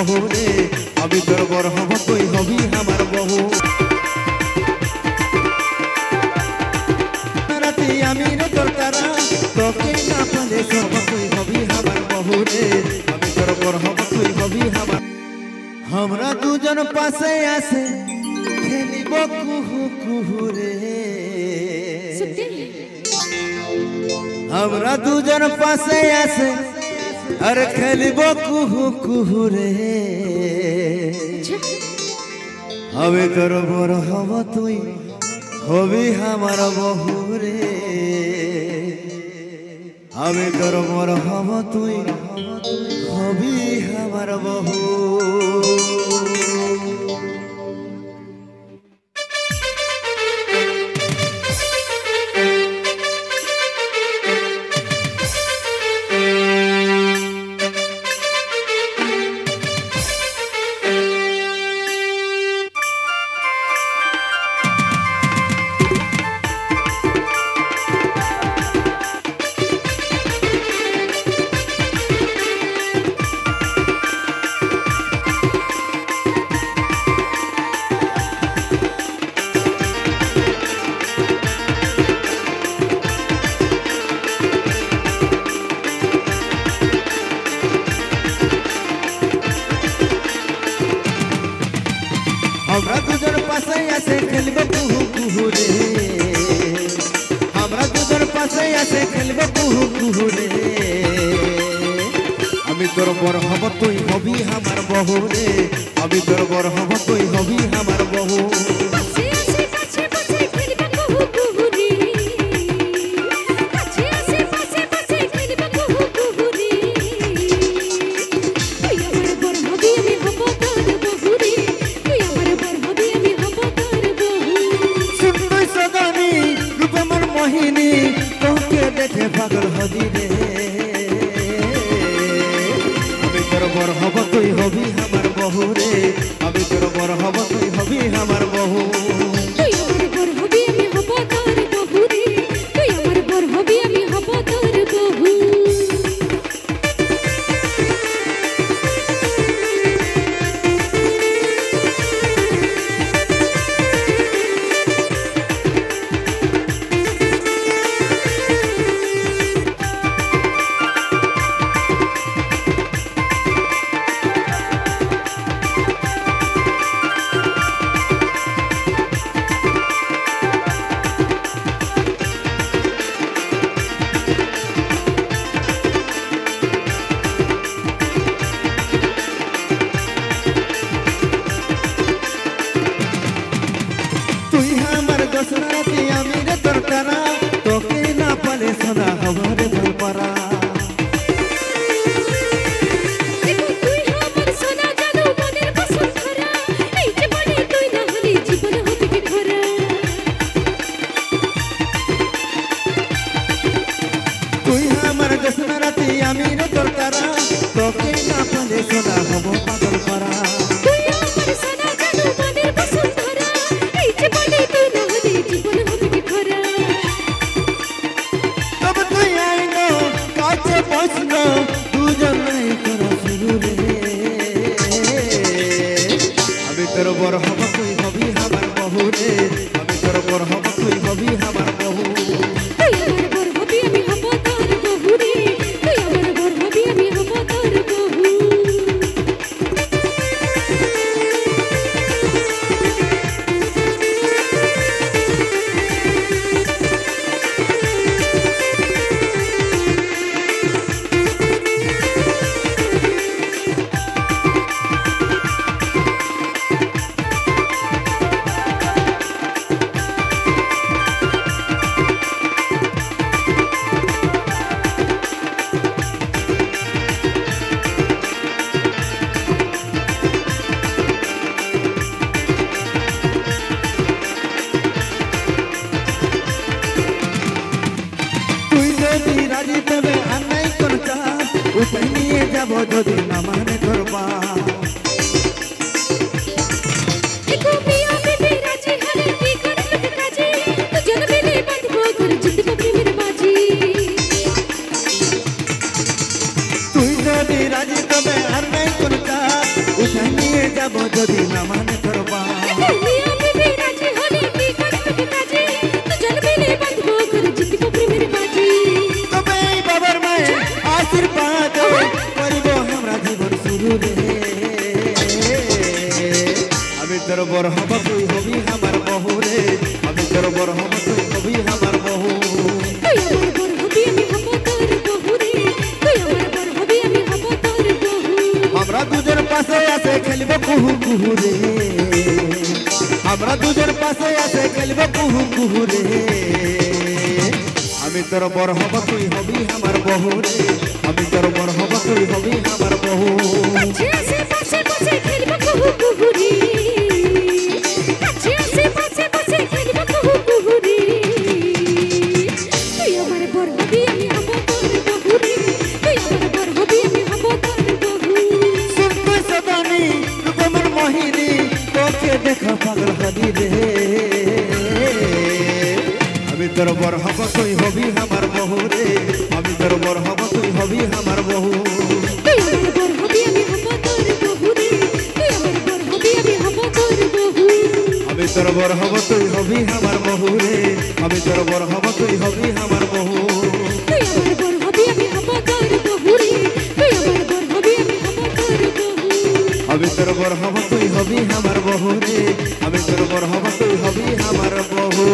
বহু রে আমি তোর বর হব তুই হবি আমার বহু রাতে আমি রে তোর তারা তোকে না পালে সব তুই হবি আমার বহু রে আমি তোর বর হব তুই হবি আমার हमरा দুজন পাশে আছে খেলিব কুহু কুহু রে हमरा দুজন পাশে আছে আর খেলিব কুহু কুহু রে আমি তোর বর হব তুই হবি আমার বহু রে আমি তোর বর হব তুই হবি আমার বহু हमरा দুজন পাশে আছে খেলব কুহু কুহু রে हमरा দুজন পাশে আছে খেলব কুহু কুহু রে আমি তোর বর হব তুই হবি আমার বহু রে আমি তোর বর হব তুই হবি আমার বহু मोहिनी तोके देखे पागल हदी रे अभी तोर बर हब तुई हबी हमार बहु रे अभी तोर बर हब तुई हबी हमार बहु तुई हमार बर हबी আমি হব তোর বহু রে তুই আমার बर হবি আমি হব তোর বহু দশরাতে আমি রে তোর তারা তোকে না পালে সদা হবার ভাল পারা দেখো তুই আমার সোনা জাদু মনের বসুন্ধরা এই জীবনে তুই না হলে জীবন হবে কি খরা তুই আমার দশরাতে আমি রে তোর তারা তোকে না পালে সদা হব পাগল পারা তুই আমার সোনা জাদু মনের বসুন্ধরা এই জীবনে তুই না হলে জীবন হবে কি খরা তব তুই আইনো কাছে বসনো দুজন নাই করা শুরু রে আমি তোর বর হব তুই হবি আমার বহু রে আমি তোর বর হব তুই হবি আমার বহু তুই আমার बर হবি আমি হব তোর বহু রে তুই আমার बर হবি আমি হব তোর বহু রাজি তবে আর নাই কোন চাপ উপায় নিয়ে যাব যদি না মানে করবা देखो पिया बेटे राजी हरे की करमत काजी तो जन मिले बंद हो कर जिंद को प्रेम बाजी তুই যদি রাজি তবে আর নাই কোন কাজ উঠাই নিয়ে যাব যদি না মানে তোর বাপ তুমি আমি भी राजी হলে কি করবে কাজে দুজন মিলে বাঁধবো করে জিতবো প্রেমের বাজি তবে এই বাবার মায়ের আশীর্বাদ করিব আমরা জীবন শুরু রে আমি তোর বর হব তুই হবি আমার বহু রে আমি তোর বর হব তুই হবি আমার বহু তুই আমার বর হবি আমি হব তোর বহু রে তুই আমার বর হবি আমি হব তোর বহু আমরা দুজন পাশে আছে খেলব কুহু কুহু রে আমরা দুজন পাশে আছে খেলব কুহু কুহু রে আমি তোর বর হব তুই হবি আমার বহু রে আমি তোর বর হব তুই হবি আমার বহু কাছে আসে পাশে বসে খেলবো কুহু কুহু রে কাছে আসে পাশে বসে খেলবো কুহু কুহু রে তুই আমার বর হবি আমি হব তোর বহু রে তুই আমার বর হবি আমি হব তোর বহু সুন্দর সদানি রূপমর মোহিনী তোকে দেখা পাগল হলি রে আমি তোর বর হব তুই হবি আমার বহু রে আমি তোর বর হব তুই হবি আমার বহু তুই আমার বর হবি আমি হব তোর বহু রে তুই আমার বর হবি আমি হব তোর বহু আমি তোর বর হব তুই হবি আমার বহু রে আমি তোর বর হব তুই হবি আমার বহু তুই আমার বর হবি আমি হব তোর বহু রে তুই আমার বর হবি আমি হব তোর বহু আমি তোর বর হব তুই হবি আমার বহু রে আমি তোর বর হব তুই হবি আমার বহু